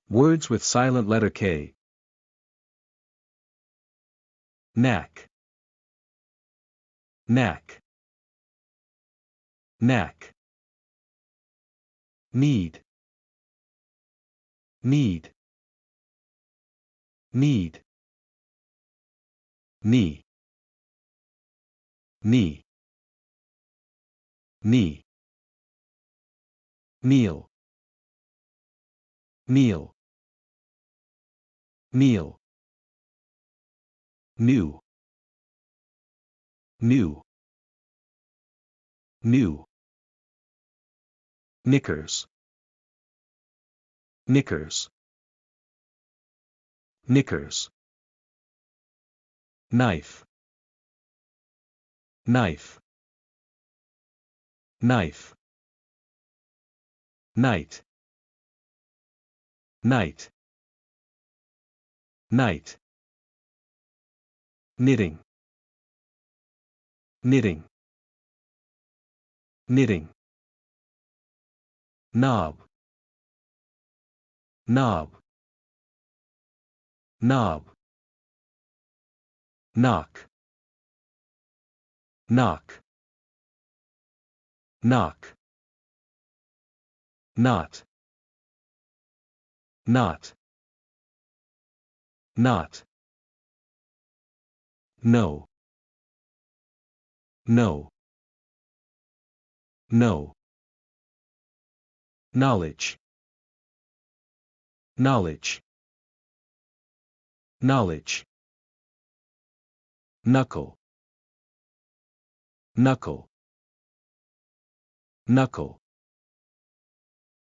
Words with silent letter K. Knack. Knack. Knack. Need. Need. Need. Knee. Knee. Knee. Meal. Meal. Meal. New. New. New. Knickers. Knickers. Knickers. Knife. Knife. Knife. Night. Night. Night. Knitting. Knitting. Knitting. Knob. Knob. Knob. Knock. Knock. Knock. Not. Not. Not. No. No. No. Knowledge. Knowledge. Knowledge. Knuckle. Knuckle. Knuckle.